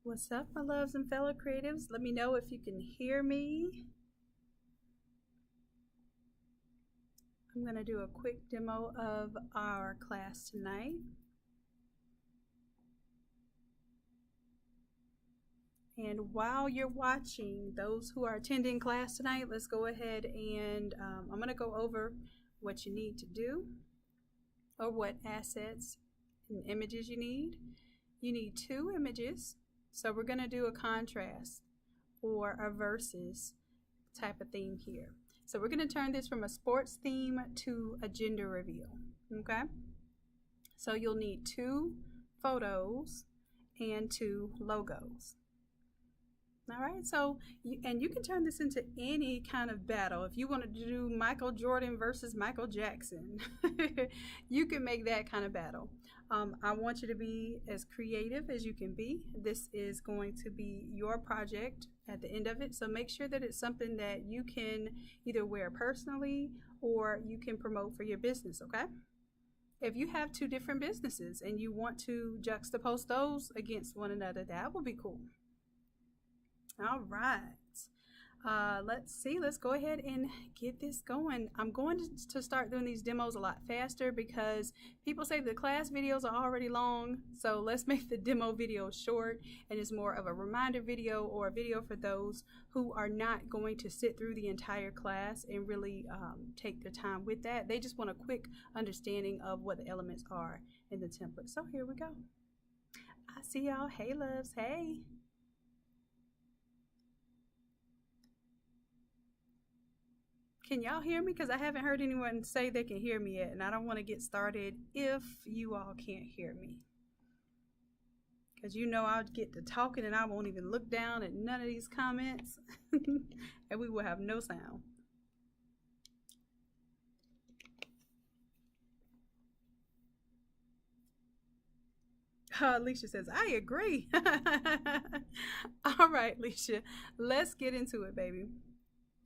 What's up, my loves and fellow creatives? Let me know if you can hear me. I'm going to do a quick demo of our class tonight. And while you're watching, those who are attending class tonight, let's go ahead and I'm going to go over what you need to do, or what assets and images you need. You need 2 images. So we're going to do a contrast or a versus type of theme here. So we're going to turn this from a sports theme to a gender reveal. Okay? So you'll need 2 photos and 2 logos. All right, so you can turn this into any kind of battle. If you want to do Michael Jordan versus Michael Jackson, you can make that kind of battle. I want you to be as creative as you can be. This is going to be your project at the end of it, so make sure that it's something that you can either wear personally or you can promote for your business, okay? If you have 2 different businesses and you want to juxtapose those against one another, that will be cool. All right, let's see. Let's go ahead and get this going. I'm going to start doing these demos a lot faster because people say the class videos are already long. So let's make the demo video short, and it's more of a reminder video or a video for those who are not going to sit through the entire class and really take their time with that. They just want a quick understanding of what the elements are in the template. So here we go. I see y'all. Hey, loves. Hey. Can y'all hear me? Because I haven't heard anyone say they can hear me yet, and I don't want to get started if you all can't hear me. Because you know I'll get to talking and I won't even look down at none of these comments, and we will have no sound. Alicia says, I agree. All right, Alicia, let's get into it, baby.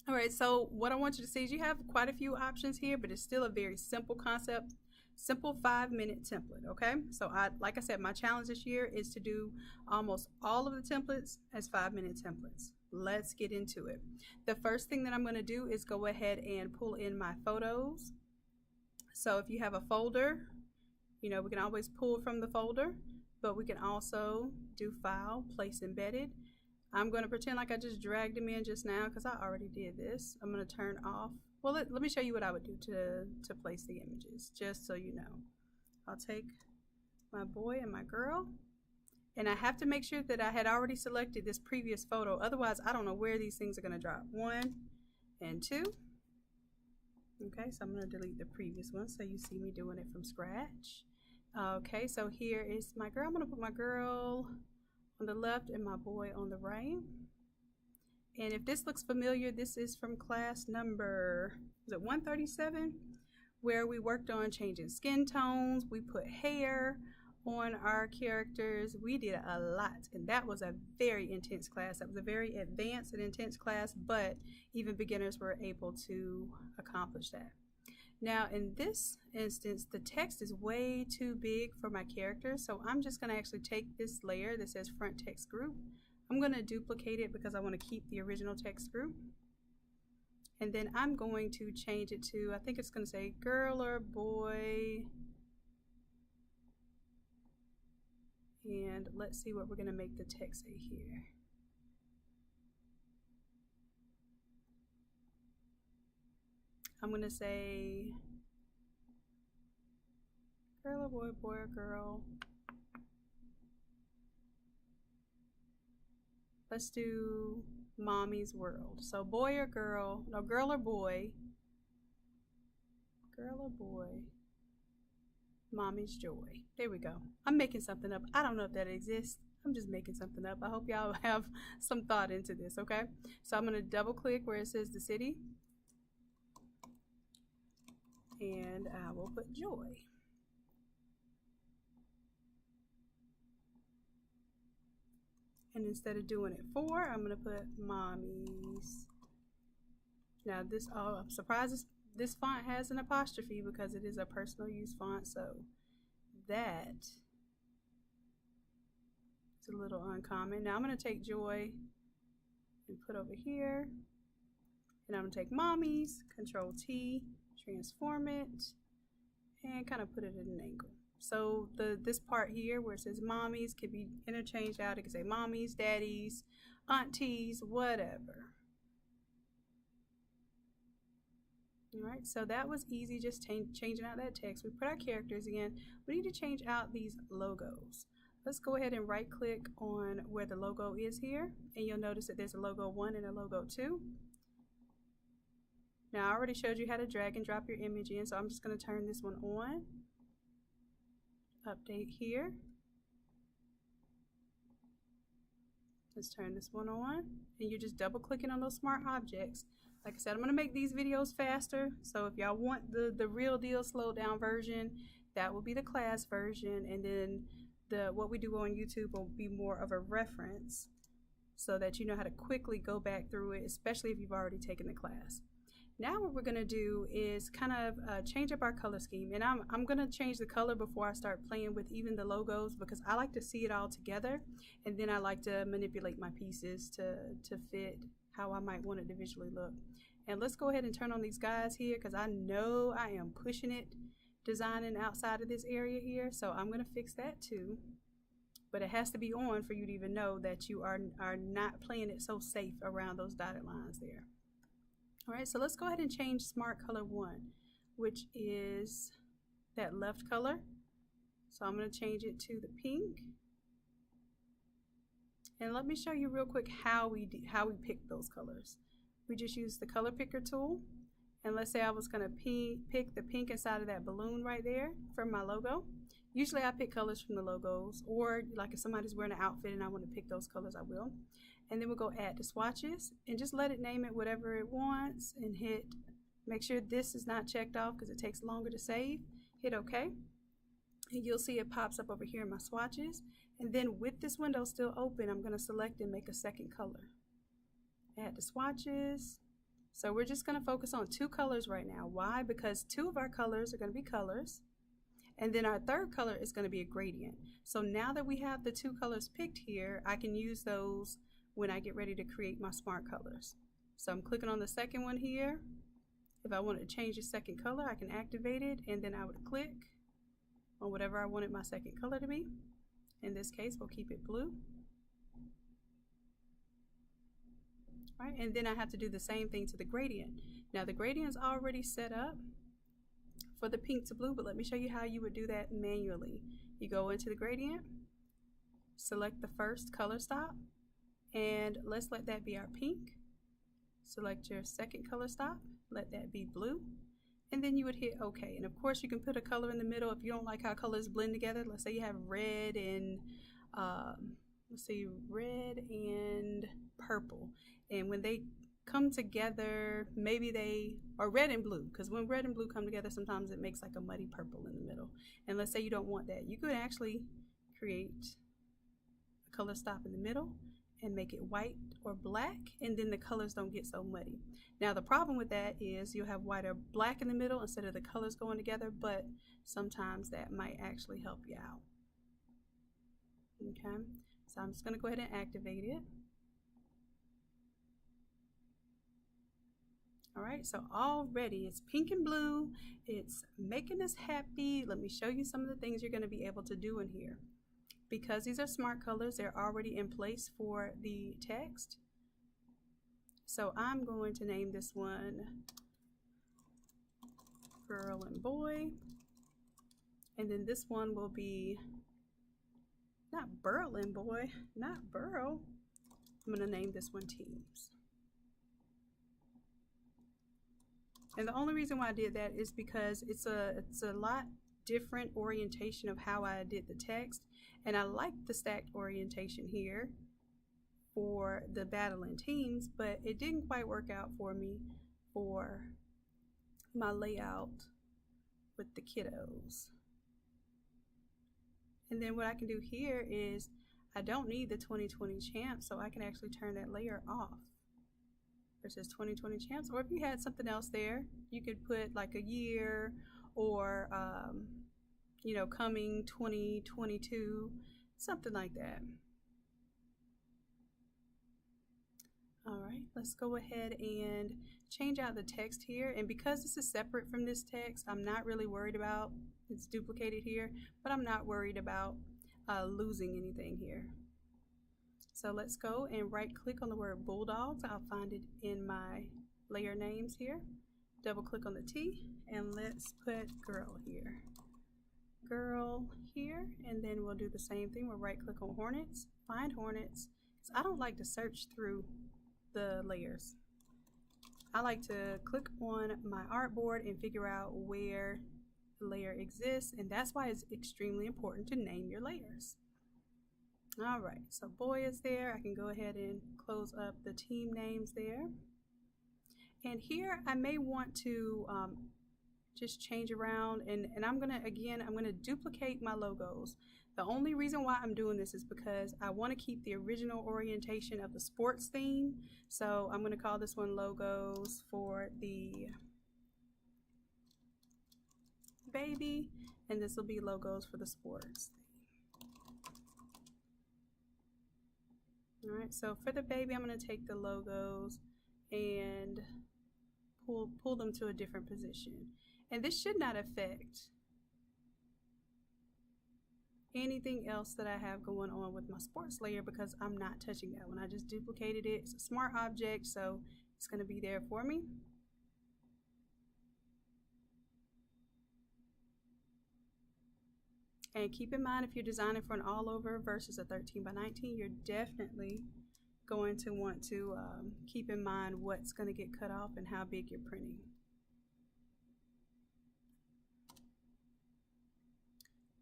All right, so what I want you to see is you have quite a few options here, but it's still a very simple concept, simple 5-minute template, okay? So like I said, my challenge this year is to do almost all of the templates as 5-minute templates. Let's get into it. The first thing that I'm gonna do is go ahead and pull in my photos. So if you have a folder, you know, we can always pull from the folder, but we can also do File, Place Embedded. I'm going to pretend like I just dragged them in just now because I already did this. I'm going to turn off. Well, let me show you what I would do to place the images, just so you know. I'll take my boy and my girl, and I have to make sure that I had already selected this previous photo. Otherwise, I don't know where these things are going to drop. 1 and 2. Okay, so I'm going to delete the previous one so you see me doing it from scratch. Okay, so here is my girl. I'm going to put my girl on the left and my boy on the right. And if this looks familiar, this is from class number, was it 137? Where we worked on changing skin tones. We put hair on our characters. We did a lot, and that was a very intense class. That was a very advanced and intense class, but even beginners were able to accomplish that. Now in this instance, the text is way too big for my character, so I'm just going to actually take this layer that says front text group. I'm going to duplicate it because I want to keep the original text group. And then I'm going to change it to, I think it's going to say girl or boy. And let's see what we're going to make the text say here. I'm going to say girl or boy, boy or girl. Let's do mommy's world. So boy or girl, no, girl or boy. Girl or boy, mommy's joy. There we go. I'm making something up. I don't know if that exists. I'm just making something up. I hope y'all have some thought into this, okay? So I'm going to double click where it says the city. And I will put joy. And instead of doing it 4, I'm going to put mommy's. Now this, oh, I'm surprised this font has an apostrophe because it is a personal use font. So that It's a little uncommon. Now I'm going to take Joy and put over here. And I'm going to take Mommy's, Control T, transform it, and kind of put it at an angle. So this part here where it says Mommy's can be interchanged out. It can say Mommy's, Daddy's, Aunties, whatever. All right, so that was easy, just changing out that text. We put our characters in. We need to change out these logos. Let's go ahead and right click on where the logo is here, and you'll notice that there's a logo 1 and a logo 2. Now I already showed you how to drag and drop your image in, so I'm just going to turn this one on. Update here. Let's turn this one on, and you're just double clicking on those smart objects. Like I said, I'm going to make these videos faster, so if y'all want the real deal slowed down version, that will be the class version, and then what we do on YouTube will be more of a reference so that you know how to quickly go back through it, especially if you've already taken the class. Now what we're going to do is kind of change up our color scheme, and I'm going to change the color before I start playing with even the logos, because I like to see it all together, and then I like to manipulate my pieces to fit how I might want it to visually look. And let's go ahead and turn on these guys here, because I know I am pushing it designing outside of this area here, so I'm going to fix that too. But it has to be on for you to even know that you are not playing it so safe around those dotted lines there. All right, so let's go ahead and change Smart Color 1, which is that left color. So I'm going to change it to the pink. And let me show you real quick how we pick those colors. We just use the color picker tool. And let's say I was going to pick the pink inside of that balloon right there from my logo. Usually I pick colors from the logos, or like if somebody's wearing an outfit and I want to pick those colors, I will. And then we'll go add to swatches and just let it name it whatever it wants, and make sure this is not checked off because it takes longer to save. Hit OK. And you'll see it pops up over here in my swatches. And then with this window still open, I'm going to select and make a second color. Add to swatches. So we're just going to focus on 2 colors right now. Why? Because 2 of our colors are going to be colors, and then our third color is going to be a gradient. So now that we have the 2 colors picked here, I can use those when I get ready to create my smart colors. So I'm clicking on the second one here. If I wanted to change the second color, I can activate it, and then I would click on whatever I wanted my second color to be. In this case, we'll keep it blue. Right, and then I have to do the same thing to the gradient. Now the gradient is already set up for the pink to blue, but let me show you how you would do that manually. You go into the gradient, select the first color stop, and let's let that be our pink. Select your second color stop, let that be blue, and then you would hit OK. And of course you can put a color in the middle if you don't like how colors blend together. Let's say you have red and red and purple, and when they come together, maybe they are red and blue, because when red and blue come together, sometimes it makes like a muddy purple in the middle. And let's say you don't want that, you could actually create a color stop in the middle and make it white or black, and then the colors don't get so muddy. Now the problem with that is you'll have white or black in the middle instead of the colors going together, but sometimes that might actually help you out. Okay, so I'm just going to go ahead and activate it. All right, so already it's pink and blue. It's making us happy. Let me show you some of the things you're going to be able to do in here. Because these are smart colors, they're already in place for the text. So I'm going to name this one Girl and Boy. And then this one will be not Burl and Boy, not Burl. I'm going to name this one Teams. And the only reason why I did that is because it's a lot different orientation of how I did the text, and I like the stacked orientation here for the battle in teams, but it didn't quite work out for me for my layout with the kiddos. And then what I can do here is I don't need the 2020 champs, so I can actually turn that layer off. Versus 2020 champs, or if you had something else there, you could put like a year, or you know, coming 2022, something like that. All right, let's go ahead and change out the text here. And because this is separate from this text, I'm not really worried about, it's duplicated here, but I'm not worried about losing anything here. So let's go and right click on the word bulldogs. I'll find it in my layer names here. Double click on the T and let's put girl here. Girl here, and then we'll do the same thing. We'll right click on hornets, find hornets. I don't like to search through the layers. I like to click on my artboard and figure out where the layer exists, and that's why it's extremely important to name your layers. All right, so boy is there. I can go ahead and close up the team names there. And here I may want to just change around, and I'm gonna duplicate my logos. The only reason why I'm doing this is because I want to keep the original orientation of the sports theme. So I'm going to call this one logos for the baby, and this will be logos for the sports theme. All right, so for the baby, I'm going to take the logos and pull them to a different position. And this should not affect anything else that I have going on with my sports layer because I'm not touching that one. I just duplicated it. It's a smart object, so it's going to be there for me. And keep in mind, if you're designing for an all over versus a 13 by 19, you're definitely going to want to keep in mind what's going to get cut off and how big you're printing.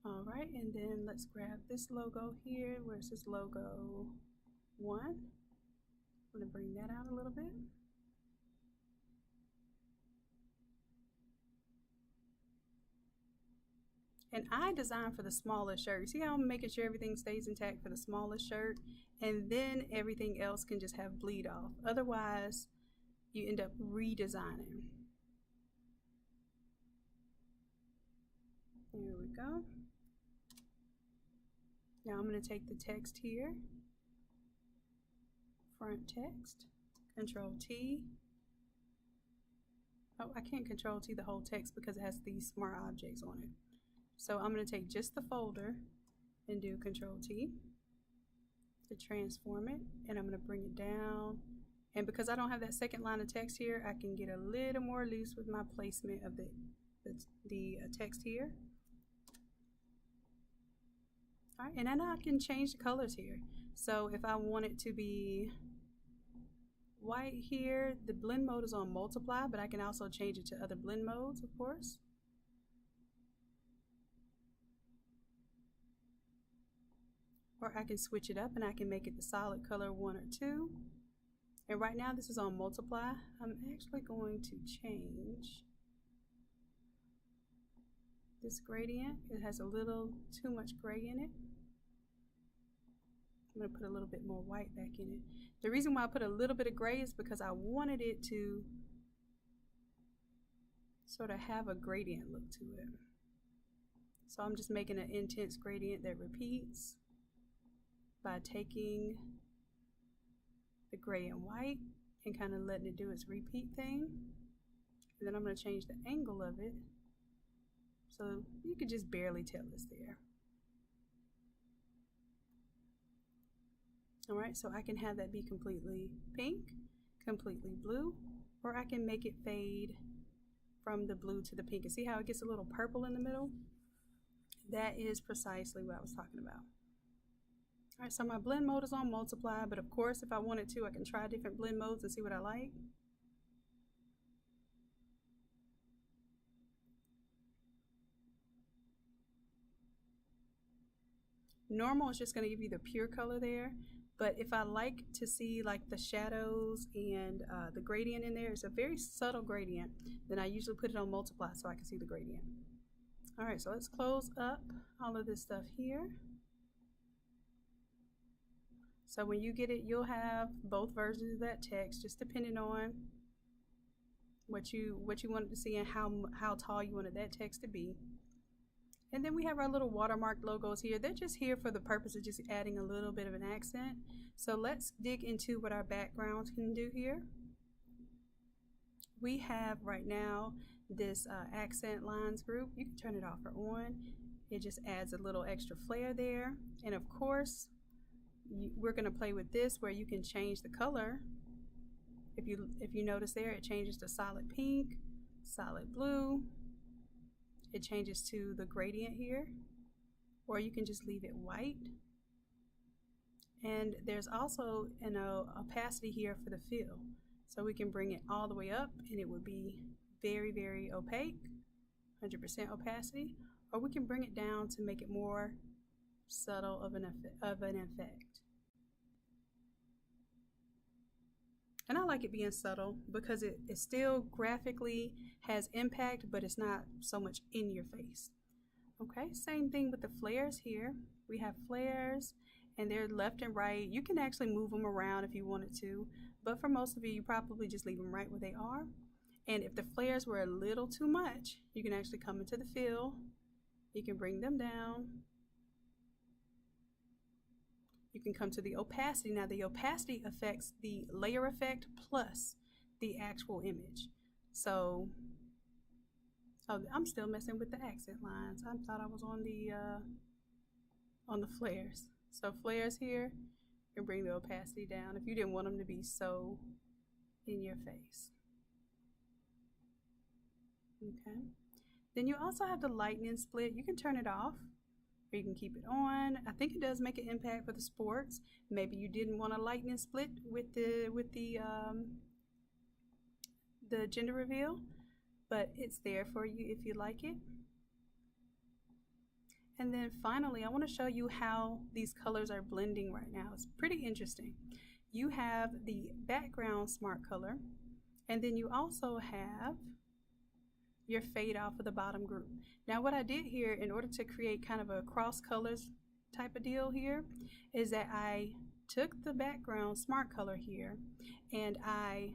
All right, and then let's grab this logo here. Where's this logo 1? I'm going to bring that out a little bit. And I design for the smallest shirt. See how I'm making sure everything stays intact for the smallest shirt, and then everything else can just have bleed off. Otherwise, you end up redesigning. There we go. Now I'm going to take the text here, front text, Control T. Oh, I can't Control T the whole text because it has these smart objects on it. So I'm going to take just the folder and do Control T to transform it, and I'm going to bring it down. And because I don't have that second line of text here, I can get a little more loose with my placement of the text here. All right, and then I can change the colors here. So if I want it to be white here, the blend mode is on multiply, but I can also change it to other blend modes, of course. Or I can switch it up and I can make it the solid color 1 or 2. And right now this is on multiply. I'm actually going to change this gradient. It has a little too much gray in it. I'm going to put a little bit more white back in it. The reason why I put a little bit of gray is because I wanted it to sort of have a gradient look to it. So I'm just making an intense gradient that repeats by taking the gray and white and kind of letting it do its repeat thing. And then I'm going to change the angle of it so you could just barely tell it's there. All right, so I can have that be completely pink, completely blue, or I can make it fade from the blue to the pink. And see how it gets a little purple in the middle? That is precisely what I was talking about. All right, so my blend mode is on multiply, but of course, if I wanted to, I can try different blend modes and see what I like. Normal is just going to give you the pure color there, but if I like to see like the shadows and the gradient in there, it's a very subtle gradient, then I usually put it on multiply so I can see the gradient. All right, so let's close up all of this stuff here. So when you get it, you'll have both versions of that text, just depending on what you wanted to see and how tall you wanted that text to be. And then we have our little watermark logos here. They're just here for the purpose of just adding a little bit of an accent. So let's dig into what our background can do here. We have right now this accent lines group. You can turn it off or on. It just adds a little extra flair there. And of course, we're going to play with this where you can change the color. If you notice there, it changes to solid pink, solid blue. It changes to the gradient here, or you can just leave it white. And there's also an opacity here for the fill. So we can bring it all the way up and it would be very, very opaque, 100% opacity, or we can bring it down to make it more subtle of an effect. And I like it being subtle because it still graphically has impact, but it's not so much in your face. Okay, same thing with the flares here. We have flares and they're left and right. You can actually move them around if you wanted to, but for most of you probably just leave them right where they are. And if the flares were a little too much, you can actually come into the fill. You can bring them down. You can come to the opacity. Now the opacity affects the layer effect plus the actual image. So I'm still messing with the accent lines. I thought I was on the flares. So flares here, you can bring the opacity down if you didn't want them to be so in your face. Okay. Then you also have the lightning split. You can turn it off, or you can keep it on. I think it does make an impact for the sports. Maybe you didn't want a lightning split with the gender reveal, but it's there for you if you like it. And then finally, I want to show you how these colors are blending right now. It's pretty interesting. You have the background smart color, and then you also have your fade off of the bottom group. Now what I did here in order to create kind of a cross colors type of deal here is that I took the background smart color here and I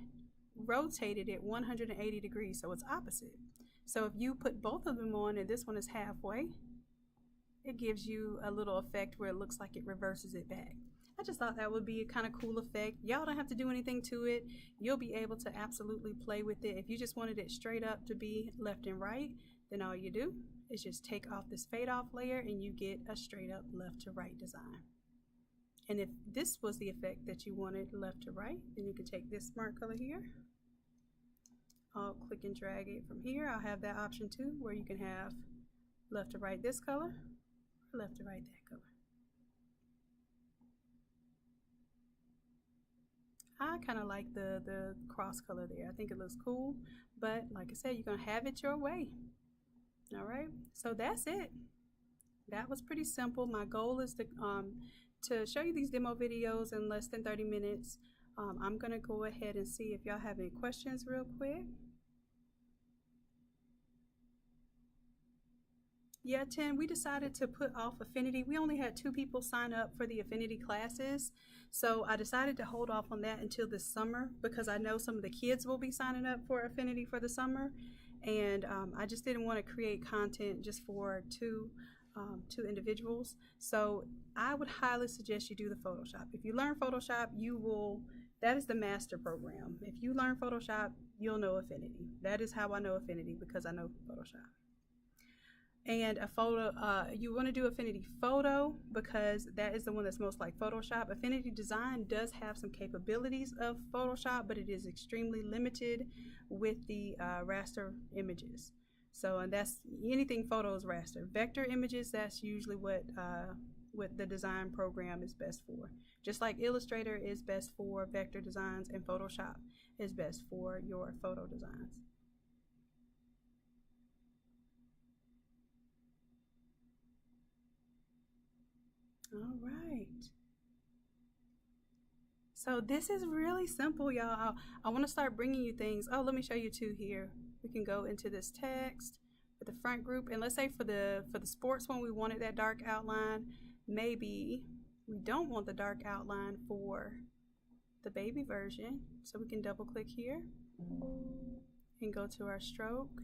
rotated it 180 degrees so it's opposite. So if you put both of them on and this one is halfway, it gives you a little effect where it looks like it reverses it back. I just thought that would be a kind of cool effect. Y'all don't have to do anything to it. You'll be able to absolutely play with it. If you just wanted it straight up to be left and right, then all you do is just take off this fade off layer and you get a straight up left to right design. And if this was the effect that you wanted left to right, then you can take this smart color here. I'll click and drag it from here. I'll have that option too, where you can have left to right this color, or left to right that color. I kind of like the cross color there. I think it looks cool, but like I said, you're gonna have it your way. All right, so that's it. That was pretty simple. My goal is to show you these demo videos in less than 30 minutes. I'm gonna go ahead and see if y'all have any questions real quick. Yeah, 10, we decided to put off Affinity. We only had 2 people sign up for the Affinity classes. So I decided to hold off on that until this summer because I know some of the kids will be signing up for Affinity for the summer. And I just didn't want to create content just for two individuals. So I would highly suggest you do the Photoshop. If you learn Photoshop, that is the master program. If you learn Photoshop, you'll know Affinity. That is how I know Affinity, because I know Photoshop. And a photo, you want to do Affinity Photo because that is the one that's most like Photoshop. Affinity Design does have some capabilities of Photoshop, but it is extremely limited with the raster images. So, and that's anything photo is raster. Vector images, that's usually what the design program is best for. Just like Illustrator is best for vector designs and Photoshop is best for your photo designs. All right. So this is really simple, y'all. I want to start bringing you things. Oh, let me show you 2 here. We can go into this text for the front group, and let's say for the sports one, we wanted that dark outline. Maybe we don't want the dark outline for the baby version, so we can double click here and go to our stroke.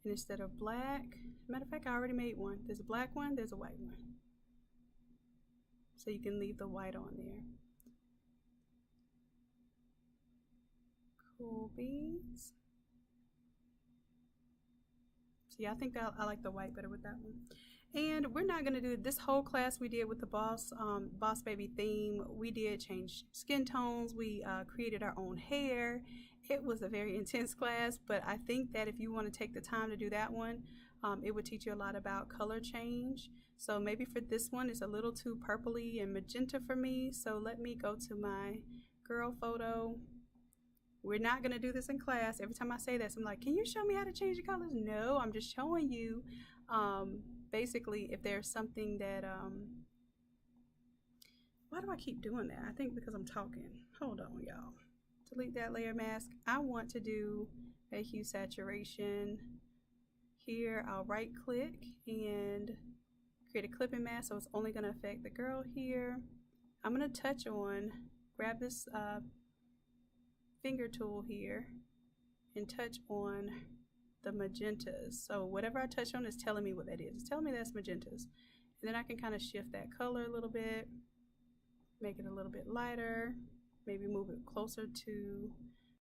And instead of black, matter of fact, I already made one. There's a black one, there's a white one. So you can leave the white on there. Cool beans. See, I think that I like the white better with that one. And we're not going to do this whole class we did with the boss baby theme. We did change skin tones. We created our own hair. It was a very intense class, but I think that if you want to take the time to do that one, it would teach you a lot about color change. So maybe for this one, it's a little too purpley and magenta for me. So let me go to my girl photo. We're not going to do this in class. Every time I say this, I'm like, can you show me how to change the colors? No, I'm just showing you basically if there's something that, why do I keep doing that? I think because I'm talking. Hold on, y'all. Delete that layer mask. I want to do a hue saturation. Here, I'll right click and create a clipping mask, so it's only going to affect the girl here. I'm going to touch on, grab this finger tool here and touch on the magentas. So whatever I touch on is telling me what that is. It's telling me that's magentas. And then I can kind of shift that color a little bit, make it a little bit lighter, maybe move it closer to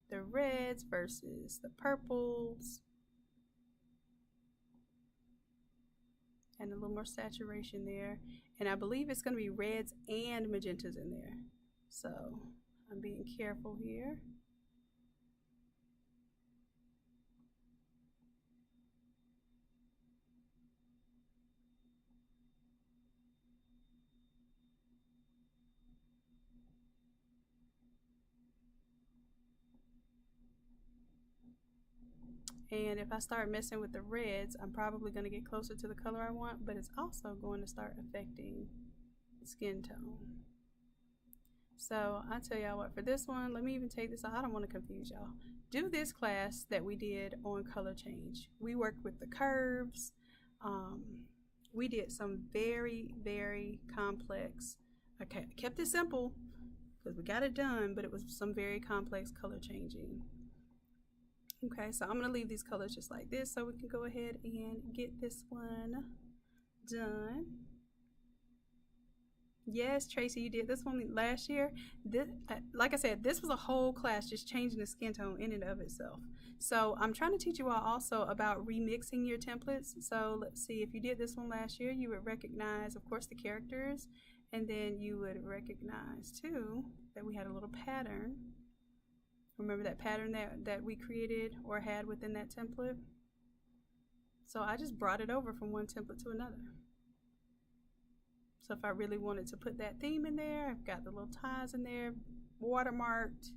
the reds versus the purples. And a little more saturation there. And I believe it's going to be reds and magentas in there. So I'm being careful here. And if I start messing with the reds, I'm probably going to get closer to the color I want, but it's also going to start affecting the skin tone. So I tell y'all what, for this one, let me even take this out. I don't want to confuse y'all. Do this class that we did on color change. We worked with the curves. We did some very, very complex. I kept it simple because we got it done, but it was some very complex color changing. Okay, so I'm going to leave these colors just like this so we can go ahead and get this one done. Yes, Tracy, you did this one last year. This, like I said, this was a whole class just changing the skin tone in and of itself. So I'm trying to teach you all also about remixing your templates. So let's see, if you did this one last year, you would recognize, of course, the characters, and then you would recognize too that we had a little pattern. Remember that pattern that we created or had within that template? So I just brought it over from one template to another. So if I really wanted to put that theme in there, I've got the little ties in there, watermarked,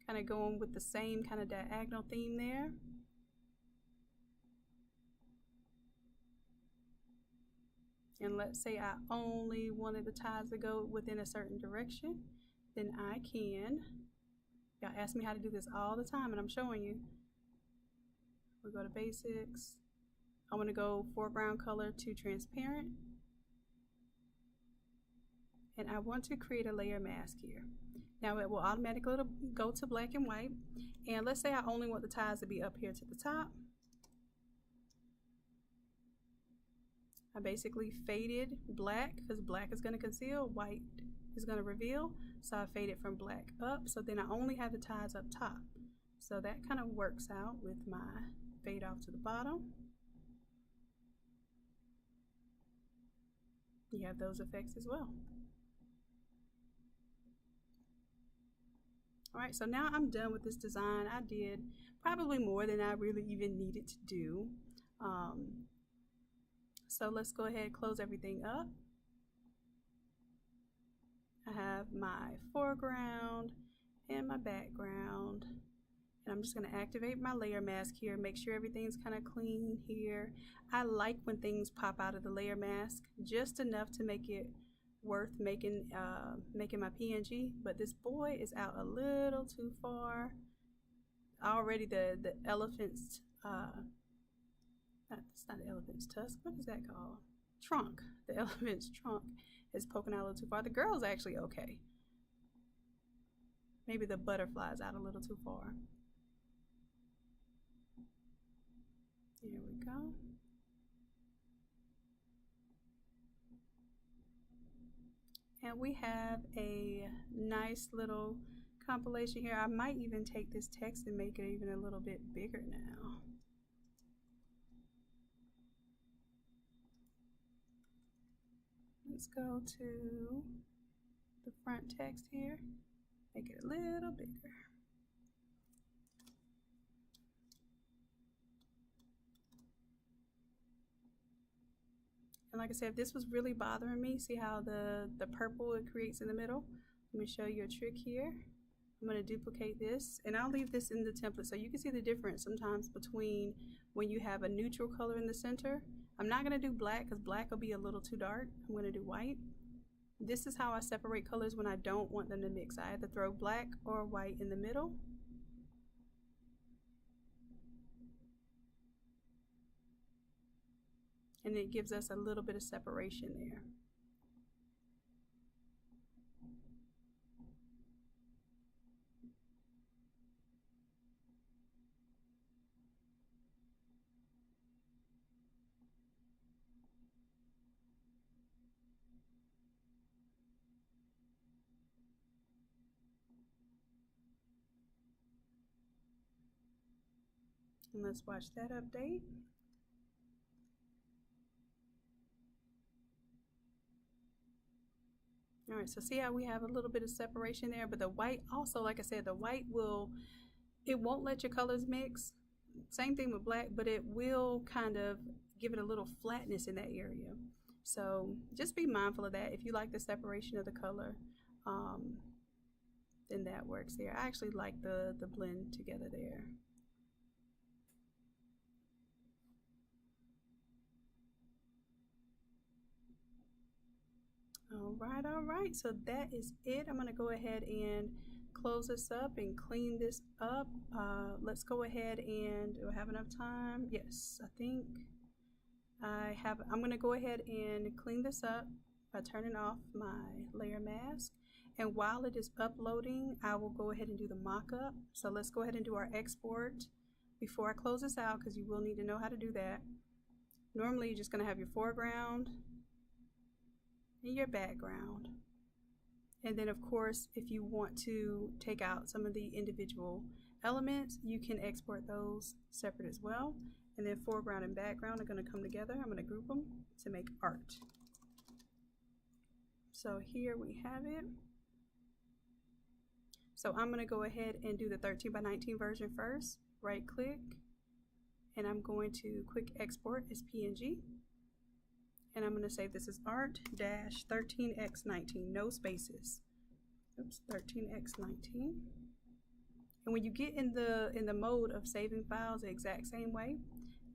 kind of going with the same kind of diagonal theme there. And let's say I only wanted the ties to go within a certain direction, then I can. Y'all ask me how to do this all the time, and I'm showing you. We go to basics. I want to go foreground color to transparent. And I want to create a layer mask here. Now it will automatically go to black and white. And let's say I only want the ties to be up here to the top. I basically faded black because black is going to conceal, white is going to reveal. So I fade it from black up. So then I only have the ties up top. So that kind of works out with my fade off to the bottom. You have those effects as well. All right, so now I'm done with this design. I did probably more than I really even needed to do. So let's go ahead and close everything up. I have my foreground and my background. And I'm just going to activate my layer mask here, make sure everything's kind of clean here. I like when things pop out of the layer mask, just enough to make it worth making my PNG, but this boy is out a little too far. Already the elephant's, it's not the elephant's tusk, what is that called? Trunk. The elephant's trunk is poking out a little too far. The girl's actually okay. Maybe the butterfly's out a little too far. Here we go. And we have a nice little compilation here. I might even take this text and make it even a little bit bigger now. Let's go to the front text here, make it a little bigger. And like I said, if this was really bothering me, see how the purple it creates in the middle? Let me show you a trick here. I'm going to duplicate this, and I'll leave this in the template so you can see the difference sometimes between when you have a neutral color in the center. I'm not going to do black because black will be a little too dark. I'm going to do white. This is how I separate colors when I don't want them to mix. I either throw black or white in the middle. And it gives us a little bit of separation there. And let's watch that update. All right, so see how we have a little bit of separation there, but the white also, like I said, the white it won't let your colors mix. Same thing with black, but it will kind of give it a little flatness in that area. So just be mindful of that. If you like the separation of the color, then that works there. I actually like the blend together there. All right, so that is it. I'm gonna go ahead and close this up and clean this up. Let's go ahead and, do I have enough time? Yes, I think I have. I'm gonna go ahead and clean this up by turning off my layer mask. And while it is uploading, I will go ahead and do the mock-up. So let's go ahead and do our export before I close this out, because you will need to know how to do that. Normally, you're just gonna have your foreground and your background. And then of course, if you want to take out some of the individual elements, you can export those separate as well. And then foreground and background are going to come together. I'm going to group them to make art. So here we have it. So I'm going to go ahead and do the 13 by 19 version first. Right click, and I'm going to quick export as PNG. And I'm going to say this is art-13x19, no spaces. Oops, 13x19. And when you get in the mode of saving files the exact same way,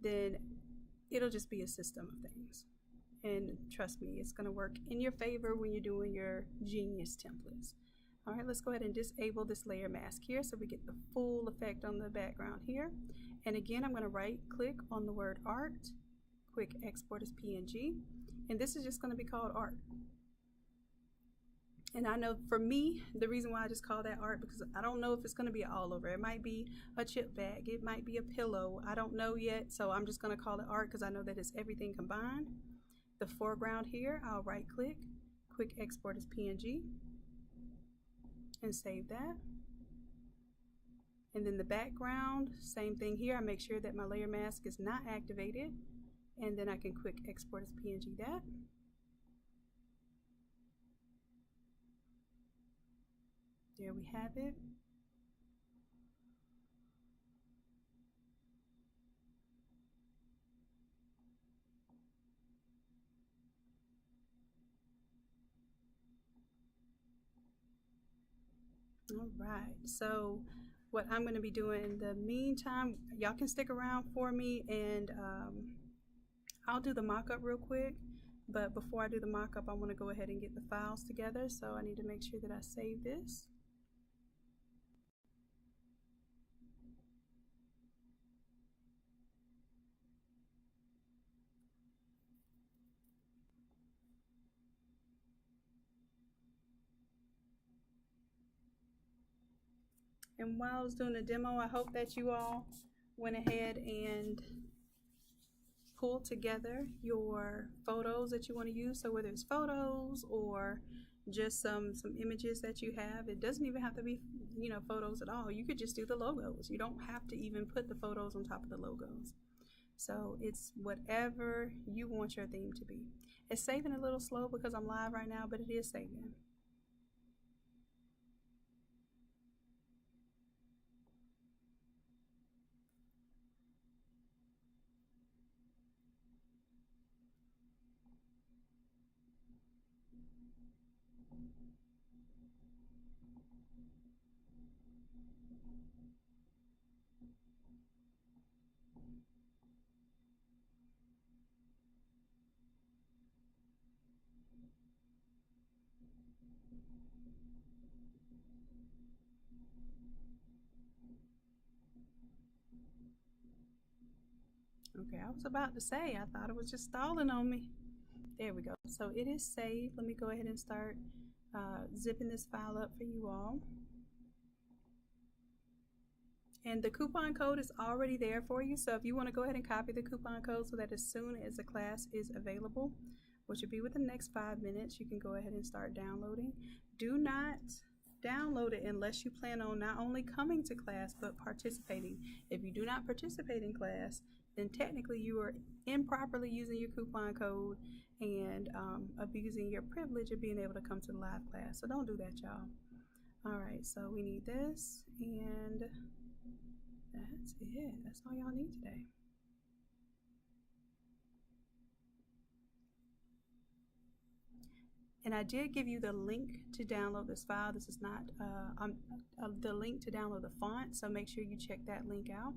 then it'll just be a system of things. And trust me, it's going to work in your favor when you're doing your genius templates. All right, let's go ahead and disable this layer mask here so we get the full effect on the background here. And again, I'm going to right click on the word art, quick export as PNG, and this is just going to be called art. And I know for me, the reason why I just call that art, because I don't know if it's going to be all over. It might be a chip bag, it might be a pillow, I don't know yet, so I'm just going to call it art because I know that it's everything combined. The foreground here, I'll right click, quick export as PNG, and save that. And then the background, same thing here. I make sure that my layer mask is not activated, and then I can quick export as PNG that. There we have it. All right, so what I'm going to be doing in the meantime, y'all can stick around for me, and I'll do the mock-up real quick. But before I do the mock-up, I want to go ahead and get the files together, so I need to make sure that I save this. And while I was doing the demo, I hope that you all went ahead and pulled together your photos that you want to use. So whether it's photos or just some images that you have, it doesn't even have to be you know, photos at all. You could just do the logos. You don't have to even put the photos on top of the logos. So it's whatever you want your theme to be. It's saving a little slow because I'm live right now, but it is saving. Okay, I was about to say, I thought it was just stalling on me. There we go. So it is saved. Let me go ahead and start zipping this file up for you all. And the coupon code is already there for you. So if you want to go ahead and copy the coupon code so that as soon as the class is available, which will be within the next 5 minutes, you can go ahead and start downloading. Do not download it unless you plan on not only coming to class, but participating. If you do not participate in class, then technically you are improperly using your coupon code and abusing your privilege of being able to come to the live class. So don't do that, y'all. All right, so we need this, and that's it. That's all y'all need today. And I did give you the link to download this file. This is not the link to download the font, so make sure you check that link out.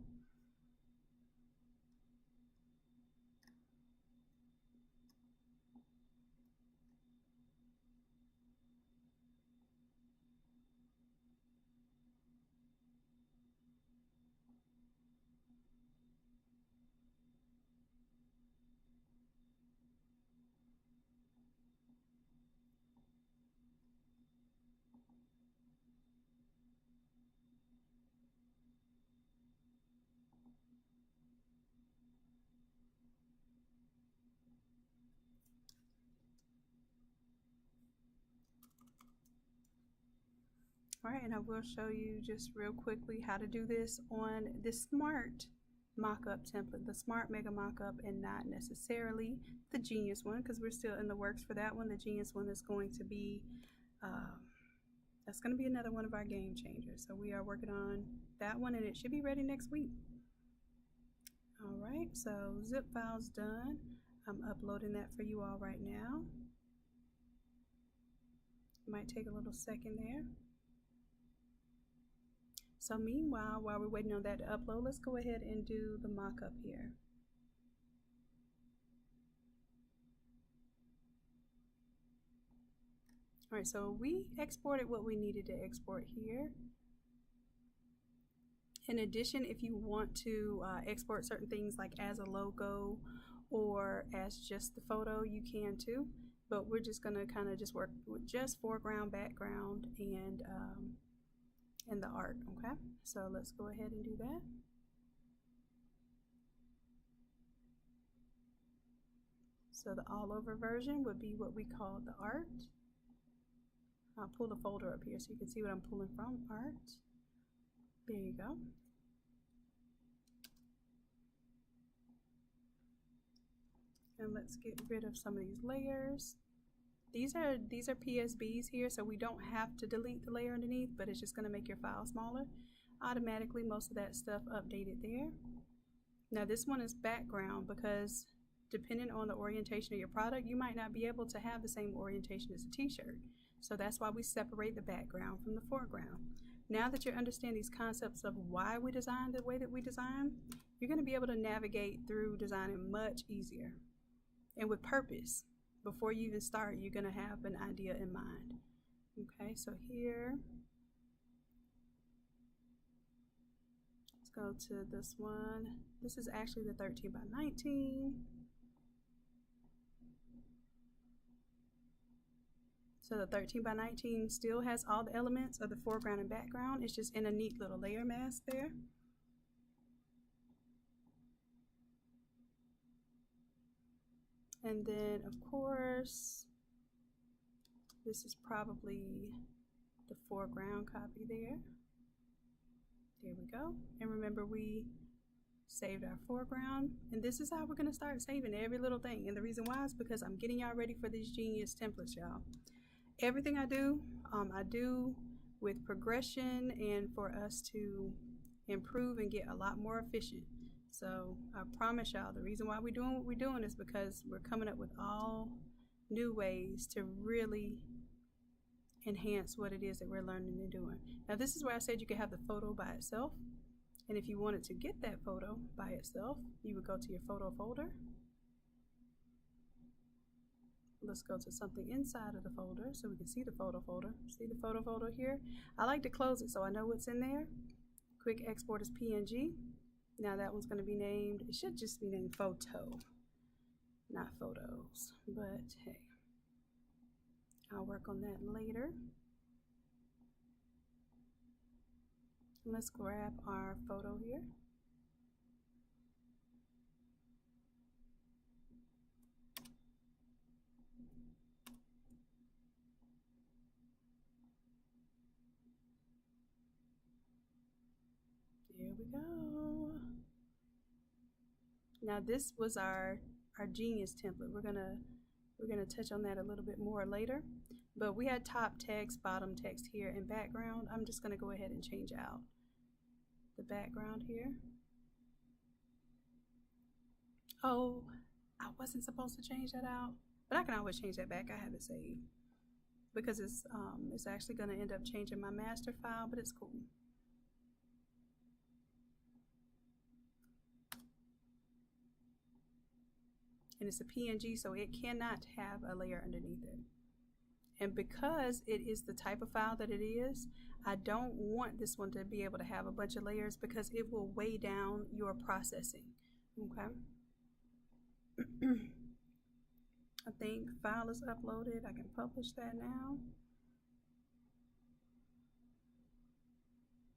All right, and I will show you just real quickly how to do this on the Smart mockup template, the Smart Mega Mockup, and not necessarily the Genius one, because we're still in the works for that one. The Genius one is going to be, that's going to be another one of our game changers. So we are working on that one, and it should be ready next week. All right, so zip file's done. I'm uploading that for you all right now. It might take a little second there. So meanwhile, while we're waiting on that to upload, let's go ahead and do the mock-up here. All right, so we exported what we needed to export here. In addition, if you want to export certain things like as a logo or as just the photo, you can too. But we're just gonna kind of just work with just foreground, background, and the art, okay? So let's go ahead and do that. So the all over version would be what we call the art. I'll pull the folder up here so you can see what I'm pulling from, art. There you go. And let's get rid of some of these layers. These are PSBs here, so we don't have to delete the layer underneath, but it's just going to make your file smaller. Automatically, most of that stuff updated there. Now this one is background because depending on the orientation of your product, you might not be able to have the same orientation as a t-shirt. So that's why we separate the background from the foreground. Now that you understand these concepts of why we design the way that we design, you're going to be able to navigate through designing much easier and with purpose. Before you even start, you're going to have an idea in mind. Okay, so here, let's go to this one. This is actually the 13 by 19. So the 13 by 19 still has all the elements of the foreground and background. It's just in a neat little layer mask there. And then, of course, this is probably the foreground copy there. There we go. And remember, we saved our foreground, and this is how we're going to start saving every little thing. And the reason why is because I'm getting y'all ready for these genius templates, y'all. Everything I do with progression and for us to improve and get a lot more efficient. So I promise y'all, the reason why we're doing what we're doing is because we're coming up with all new ways to really enhance what it is that we're learning and doing. Now this is where I said you could have the photo by itself, and if you wanted to get that photo by itself, you would go to your photo folder. Let's go to something inside of the folder so we can see the photo folder. See the photo folder here? I like to close it so I know what's in there. Quick export as PNG. Now that one's going to be named, it should just be named photo, not photos, but hey, I'll work on that later. Let's grab our photo here. There we go. Now this was our genius template. We're gonna touch on that a little bit more later. But we had top text, bottom text here, and background. I'm just gonna go ahead and change out the background here. Oh, I wasn't supposed to change that out, but I can always change that back. I have it saved because it's actually gonna end up changing my master file, but it's cool. And it's a PNG, so it cannot have a layer underneath it. And because it is the type of file that it is, I don't want this one to be able to have a bunch of layers because it will weigh down your processing, okay? I think file is uploaded. I can publish that now.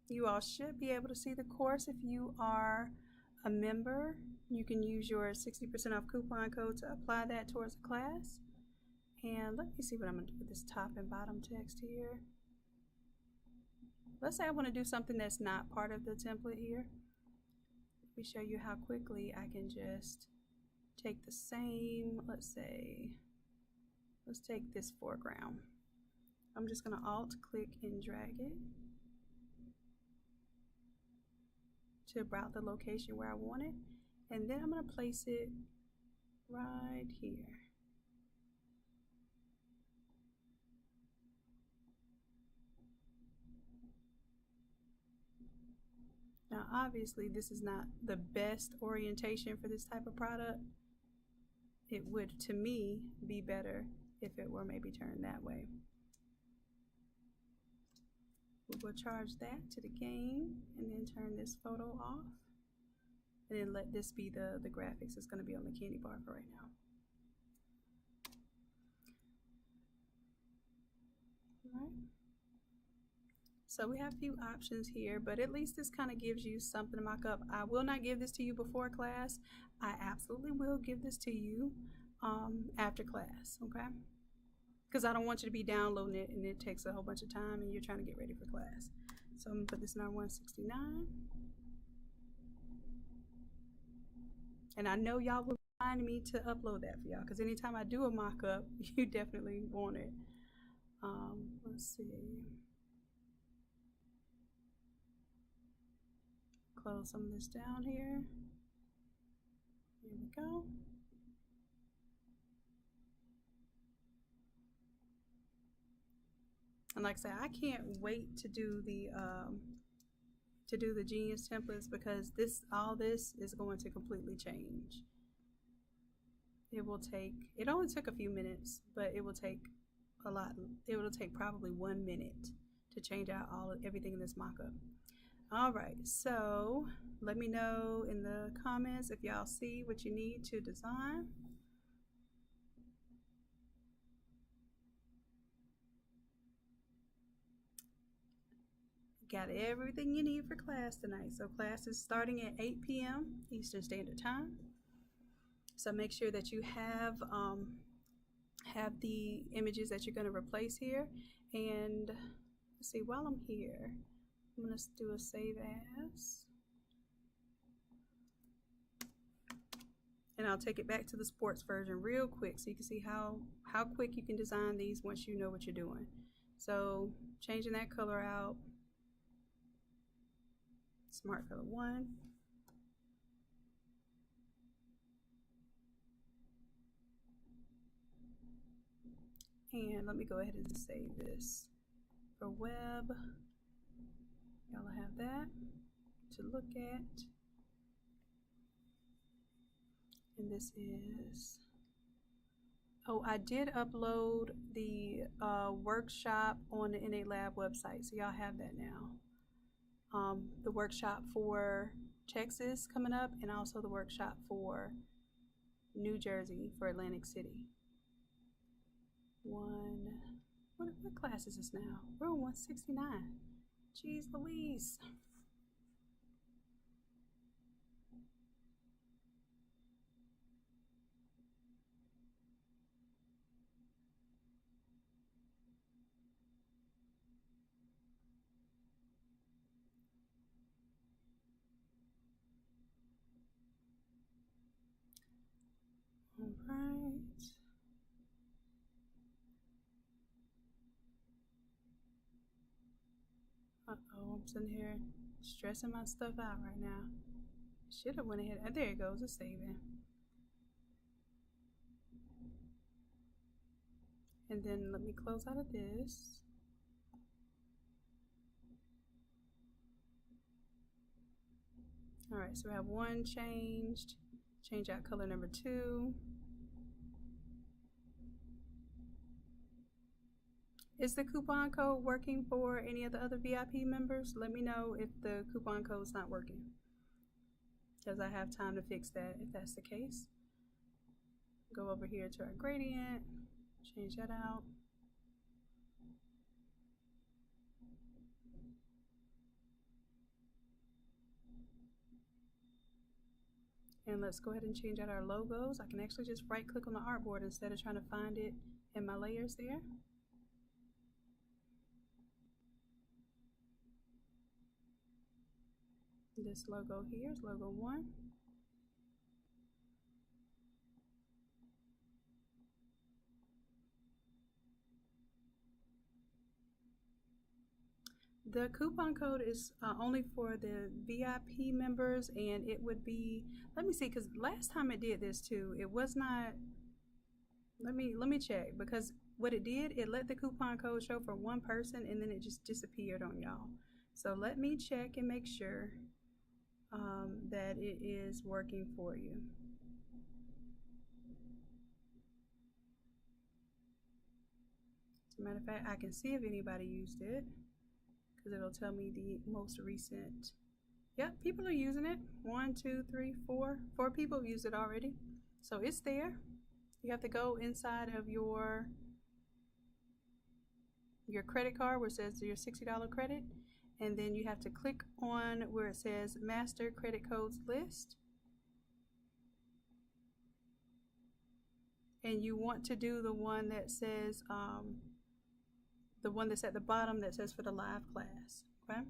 You all should be able to see the course if you are a member. You can use your 60% off coupon code to apply that towards the class. And let me see what I'm going to do with this top and bottom text here. Let's say I want to do something that's not part of the template here. Let me show you how quickly I can just take the same, let's take this foreground. I'm just going to alt click and drag it to about the location where I want it. And then I'm going to place it right here. Now, obviously, this is not the best orientation for this type of product. It would, to me, be better if it were maybe turned that way. We will charge that to the game and then turn this photo off. And then let this be the graphics that's going to be on the candy bar for right now. All right. So we have a few options here, but at least this kind of gives you something to mock up. I will not give this to you before class. I absolutely will give this to you after class, okay? Because I don't want you to be downloading it and it takes a whole bunch of time and you're trying to get ready for class. So I'm going to put this in our 169. And I know y'all will remind me to upload that for y'all because anytime I do a mock-up, you definitely want it. Let's see. Close some of this down here. Here we go. And like I said, I can't wait to do the Genius templates because all this is going to completely change. It only took a few minutes, but it will take a lot. It will take probably 1 minute to change out everything in this mock-up. All right, so let me know in the comments if y'all see what you need to design. Got everything you need for class tonight. So class is starting at 8 p.m. Eastern Standard Time. So make sure that you have the images that you're going to replace here. And let's see, while I'm here, I'm going to do a save as. And I'll take it back to the sports version real quick so you can see how quick you can design these once you know what you're doing. So changing that color out, smart color 1. And let me go ahead and save this for web. Y'all have that to look at. And this is, oh, I did upload the workshop on the Innate Lab website, so y'all have that now. The workshop for Texas coming up, and also the workshop for New Jersey for Atlantic City. What class is this now? We're on 169. Jeez Louise. All right. Uh-oh, I'm sitting here stressing my stuff out right now. Should have went ahead. There it goes. It's saving. And then let me close out of this. All right, so we have 1 changed. Change out color number 2. Is the coupon code working for any of the other VIP members? Let me know if the coupon code is not working, because I have time to fix that if that's the case. Go over here to our gradient, change that out. And let's go ahead and change out our logos. I can actually just right click on the artboard instead of trying to find it in my layers there. This logo here is logo 1. The coupon code is only for the VIP members, and it would be, let me see, because last time it did this too, it was not, let me check, because what it did, it let the coupon code show for 1 person and then it just disappeared on y'all. So let me check and make sure that it is working for you. As a matter of fact, I can see if anybody used it, because it'll tell me the most recent. Yep, people are using it. 1, 2, 3, 4. 4 people have used it already. So it's there. You have to go inside of your credit card where it says your $60 credit, and then you have to click on where it says Master Credit Codes List. And you want to do the one that says, the one that's at the bottom that says for the live class, okay?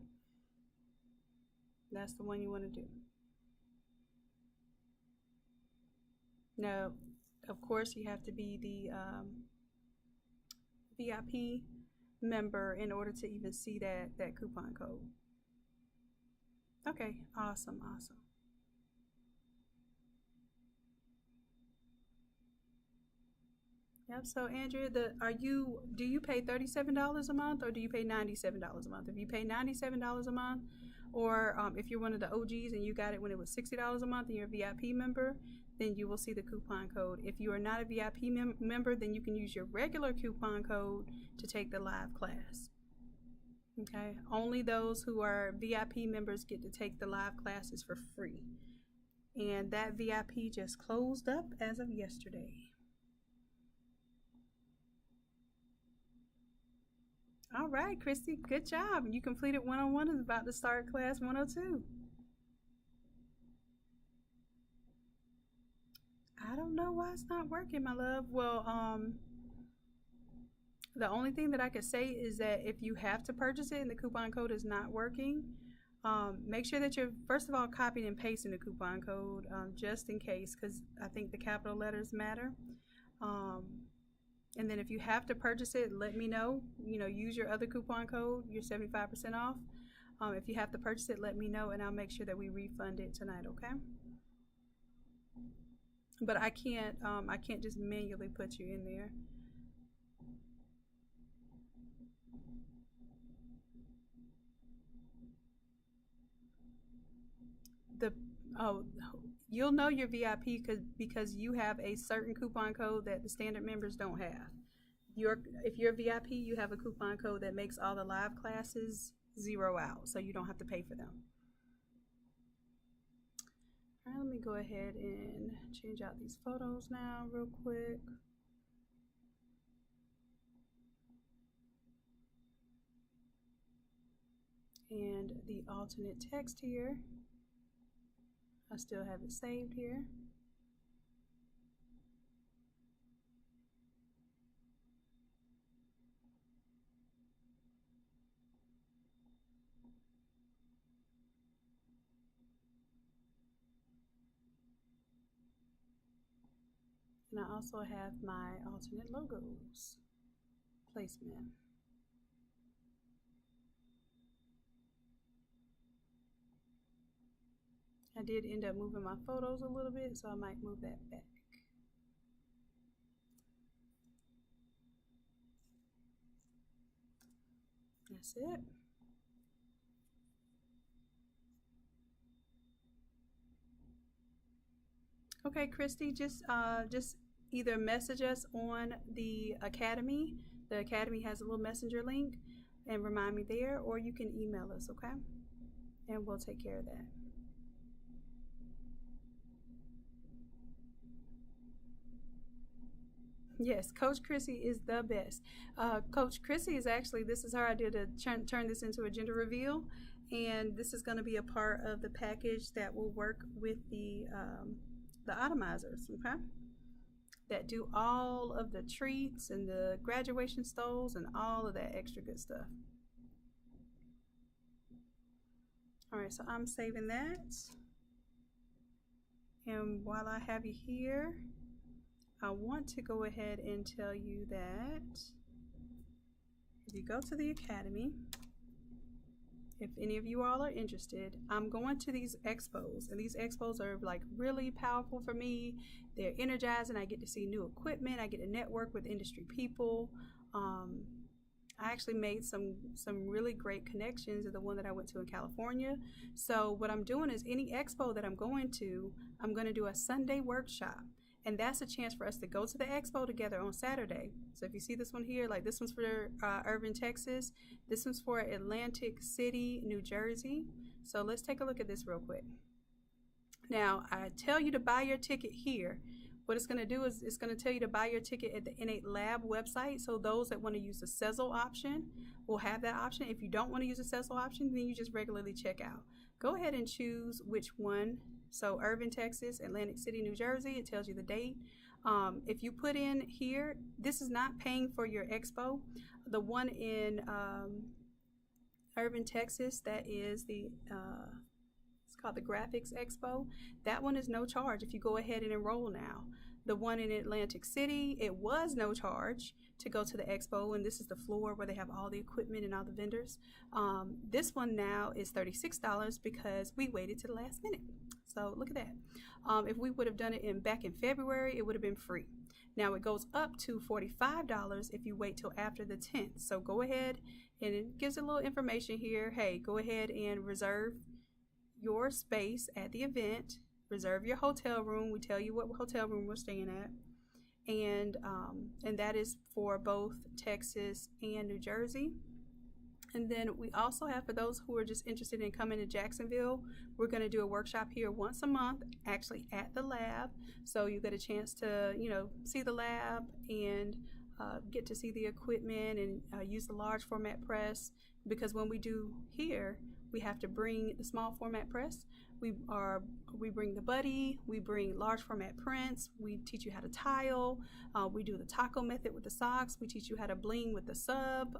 That's the one you want to do. Now, of course, you have to be the VIP member in order to even see that coupon code. Okay, awesome. Yep. So Andrea, do you pay $37 a month or do you pay $97 a month? If you pay $97 a month, or if you're one of the OGs and you got it when it was $60 a month and you're a VIP member, then you will see the coupon code. If you are not a VIP member, then you can use your regular coupon code to take the live class. Okay, only those who are VIP members get to take the live classes for free. And that VIP just closed up as of yesterday. All right, Christy, good job. You completed 101 and about to start class 102. I don't know why it's not working, my love. Well, The only thing that I could say is that if you have to purchase it and the coupon code is not working, make sure that you're, first of all, copying and pasting the coupon code, just in case, because I think the capital letters matter. And then if you have to purchase it, let me know. Use your other coupon code, your 75% off. If you have to purchase it, let me know, and I'll make sure that we refund it tonight, okay? But I can't just manually put you in there. You'll know you're VIP because you have a certain coupon code that the standard members don't have. If you're VIP, you have a coupon code that makes all the live classes zero out, so you don't have to pay for them. All right, let me go ahead and change out these photos now real quick. And the alternate text here, I still have it saved here. And I also have my alternate logos placement. I did end up moving my photos a little bit, so I might move that back. That's it. Okay, Christy, just either message us on the Academy. The Academy has a little messenger link, and remind me there, or you can email us, okay? And we'll take care of that. Yes, Coach Chrissy is the best. Coach Chrissy is actually, this is her idea to turn this into a gender reveal, and this is going to be a part of the package that will work with the Automizers, okay? That do all of the treats and the graduation stoles and all of that extra good stuff. All right, so I'm saving that. And while I have you here, I want to go ahead and tell you that if you go to the Academy, if any of you all are interested, I'm going to these expos, and these expos are like really powerful for me. They're energizing. I get to see new equipment. I get to network with industry people. I actually made some really great connections at the one that I went to in California. So what I'm doing is any expo that I'm going to do a Sunday workshop. And that's a chance for us to go to the expo together on Saturday. So if you see this one here, like this one's for Irving, Texas. This one's for Atlantic City, New Jersey. So let's take a look at this real quick. Now, I tell you to buy your ticket here. What it's going to do is it's going to tell you to buy your ticket at the Innate Lab website. So those that want to use the Sezzle option will have that option. If you don't want to use the Sezzle option, then you just regularly check out. Go ahead and choose which one. So Irving, Texas, Atlantic City, New Jersey, it tells you the date. If you put in here, this is not paying for your expo. The one in Irving, Texas, that is the, it's called the Graphics Expo. That one is no charge if you go ahead and enroll now. The one in Atlantic City, it was no charge to go to the expo, and this is the floor where they have all the equipment and all the vendors. This one now is $36 because we waited to the last minute. So look at that. If we would have done it back in February, it would have been free. Now it goes up to $45 if you wait till after the 10th. So go ahead, and it gives a little information here. Hey, go ahead and reserve your space at the event. Reserve your hotel room. We tell you what hotel room we're staying at. And that is for both Texas and New Jersey. And then we also have, for those who are just interested in coming to Jacksonville, we're going to do a workshop here once a month, actually at the lab. So you get a chance to, see the lab and get to see the equipment and use the large format press. Because when we do here, we have to bring the small format press. We bring the buddy, we bring large format prints, we teach you how to tile, we do the taco method with the socks, we teach you how to bling with the sub,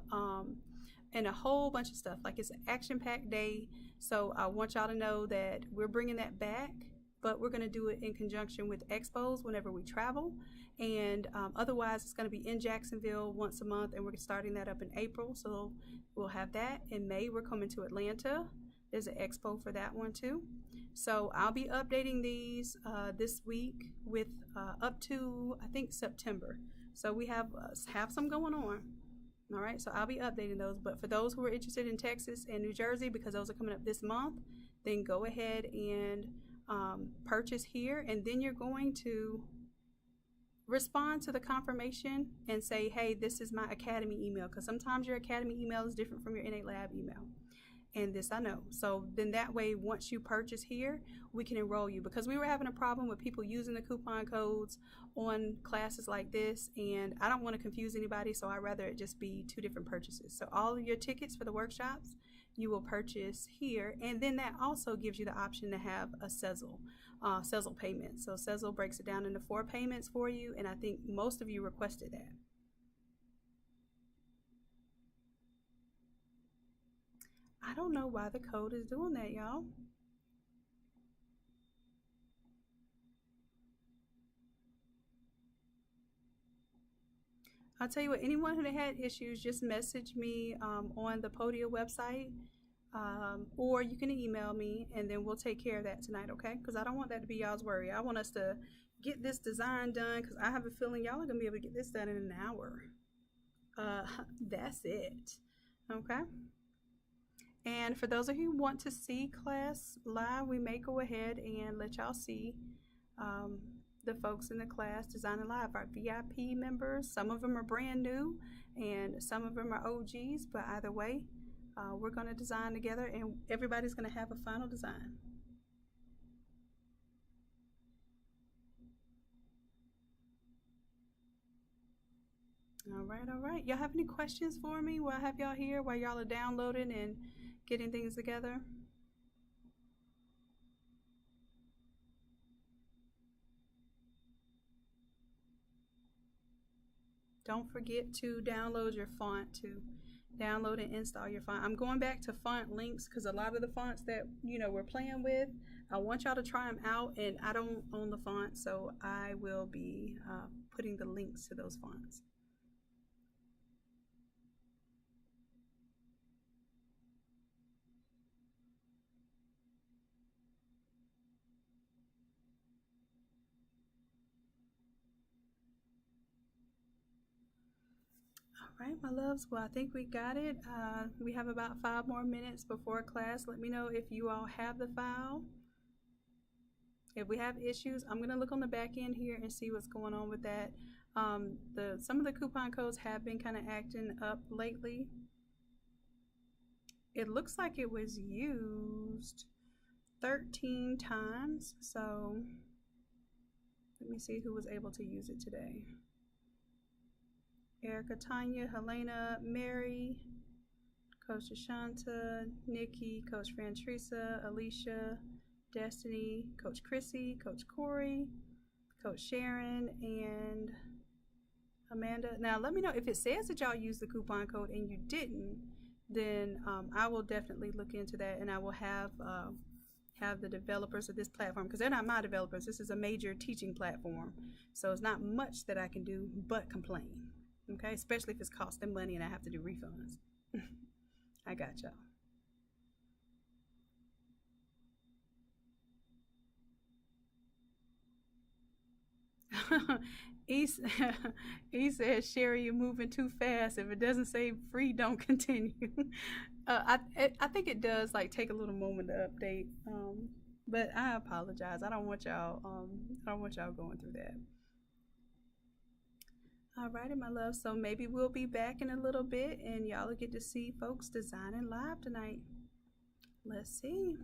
and a whole bunch of stuff. Like, it's an action-packed day, so I want y'all to know that we're bringing that back, but we're going to do it in conjunction with expos whenever we travel. And otherwise, it's going to be in Jacksonville once a month, and we're starting that up in April, so we'll have that. In May, we're coming to Atlanta. There's an expo for that one too. So I'll be updating these this week with up to, I think, September. So we have some going on. All right, so I'll be updating those. But for those who are interested in Texas and New Jersey, because those are coming up this month, then go ahead and purchase here, and then you're going to respond to the confirmation and say, hey, this is my Academy email, because sometimes your Academy email is different from your Innate Lab email. And this I know. So then that way, once you purchase here, we can enroll you, because we were having a problem with people using the coupon codes on classes like this, and I don't want to confuse anybody, so I'd rather it just be 2 different purchases. So all of your tickets for the workshops, you will purchase here, and then that also gives you the option to have a Sezzle payment. So Sezzle breaks it down into 4 payments for you, and I think most of you requested that. I don't know why the code is doing that, y'all. I'll tell you what, anyone who had issues, just message me on the Podia website, or you can email me, and then we'll take care of that tonight, okay? Because I don't want that to be y'all's worry. I want us to get this design done, because I have a feeling y'all are going to be able to get this done in an hour. That's it, okay? And for those of you who want to see class live, we may go ahead and let y'all see the folks in the class designing live, our VIP members. Some of them are brand new and some of them are OGs, but either way, we're going to design together, and everybody's going to have a final design. All right. Y'all have any questions for me while I have y'all here, while y'all are downloading and getting things together? Don't forget to download your font, to download and install your font. I'm going back to font links, because a lot of the fonts that we're playing with, I want y'all to try them out, and I don't own the font, so I will be putting the links to those fonts. All right, my loves. Well, I think we got it. We have about 5 more minutes before class. Let me know if you all have the file. If we have issues, I'm going to look on the back end here and see what's going on with that. Some of the coupon codes have been kind of acting up lately. It looks like it was used 13 times. So let me see who was able to use it today. Erica, Tanya, Helena, Mary, Coach Ashanta, Nikki, Coach Fran Teresa, Alicia, Destiny, Coach Chrissy, Coach Corey, Coach Sharon, and Amanda. Now let me know if it says that y'all used the coupon code and you didn't, then I will definitely look into that, and I will have the developers of this platform, because they're not my developers. This is a major teaching platform, so it's not much that I can do but complain. Okay, especially if it's costing money and I have to do refunds. I got y'all. E says, Sherry, you're moving too fast. If it doesn't say free, don't continue. I think it does take a little moment to update. But I apologize. I don't want y'all going through that. All righty, my love. So maybe we'll be back in a little bit, and y'all will get to see folks designing live tonight. Let's see.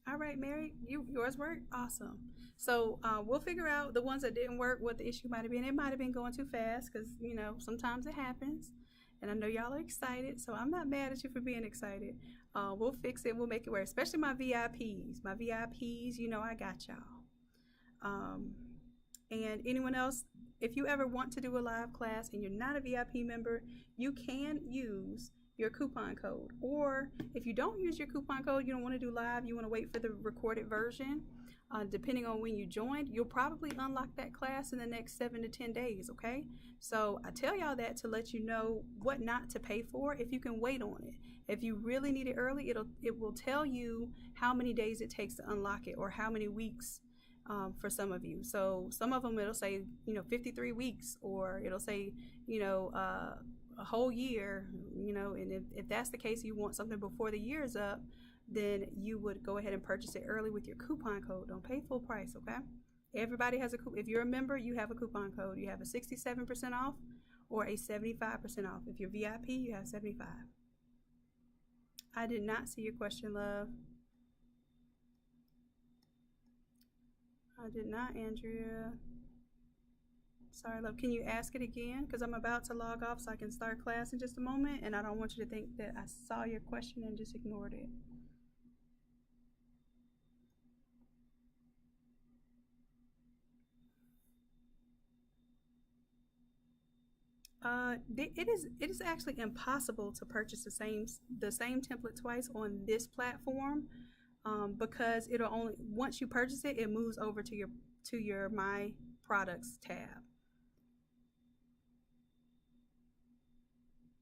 All right, Mary, yours worked? Awesome. So we'll figure out the ones that didn't work, what the issue might have been. It might have been going too fast, because, sometimes it happens. And I know y'all are excited, so I'm not mad at you for being excited. We'll fix it. We'll make it work, especially my VIPs. My VIPs, you know I got y'all. And anyone else, if you ever want to do a live class and you're not a VIP member, you can use your coupon code. Or if you don't use your coupon code, you don't want to do live, you want to wait for the recorded version, depending on when you joined, you'll probably unlock that class in the next 7 to 10 days, okay? So I tell y'all that to let you know what not to pay for if you can wait on it. If you really need it early, it will tell you how many days it takes to unlock it, or how many weeks for some of you. So some of them, it'll say, 53 weeks, or it'll say, a whole year, and if that's the case, you want something before the year is up, then you would go ahead and purchase it early with your coupon code. Don't pay full price, okay? Everybody has a coupon. If you're a member, you have a coupon code. You have a 67% off or a 75% off. If you're VIP, you have 75. I did not see your question, love. I did not, Andrea. Sorry, love. Can you ask it again? Because I'm about to log off so I can start class in just a moment, and I don't want you to think that I saw your question and just ignored it. It is actually impossible to purchase the same template twice on this platform, because it'll only, once you purchase it, it moves over to your My Products tab.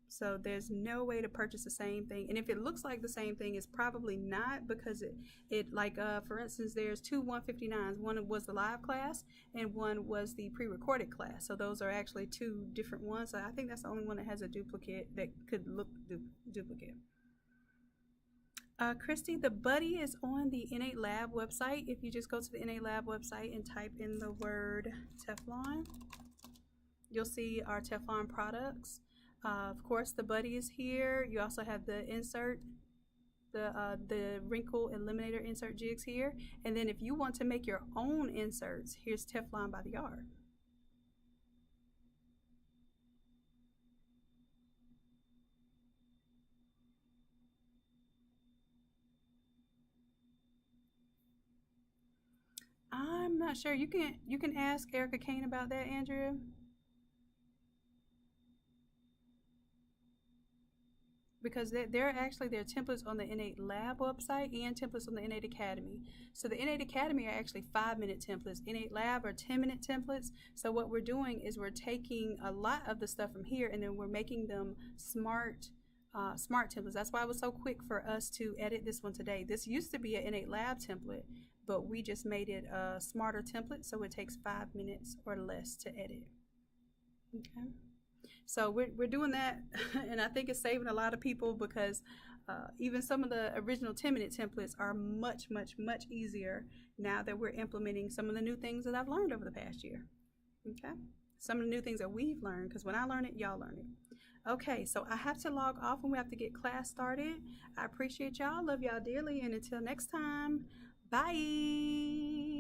So there's no way to purchase the same thing. And if it looks like the same thing, it's probably not, because it like, for instance, there's two 159s. One was the live class and one was the pre-recorded class. So those are actually two different ones. So I think that's the only one that has a duplicate that could look duplicate. Christy, the buddy is on the Innate Lab website. If you just go to the Innate Lab website and type in the word Teflon, you'll see our Teflon products. Of course, the buddy is here. You also have the insert, the wrinkle eliminator insert jigs here. And then if you want to make your own inserts, here's Teflon by the yard. I'm not sure. You can ask Erica Kane about that, Andrea. Because there are templates on the Innate Lab website and templates on the Innate Academy. So the Innate Academy are actually 5-minute templates. Innate Lab are 10-minute templates. So what we're doing is we're taking a lot of the stuff from here and then we're making them smart templates. That's why it was so quick for us to edit this one today. This used to be an Innate Lab template, but we just made it a smarter template, so it takes 5 minutes or less to edit. Okay. So we're doing that, and I think it's saving a lot of people, because even some of the original 10-minute templates are much, much, much easier now that we're implementing some of the new things that I've learned over the past year. Okay? Some of the new things that we've learned, because when I learn it, y'all learn it. Okay, so I have to log off and we have to get class started. I appreciate y'all. Love y'all dearly, and until next time, bye.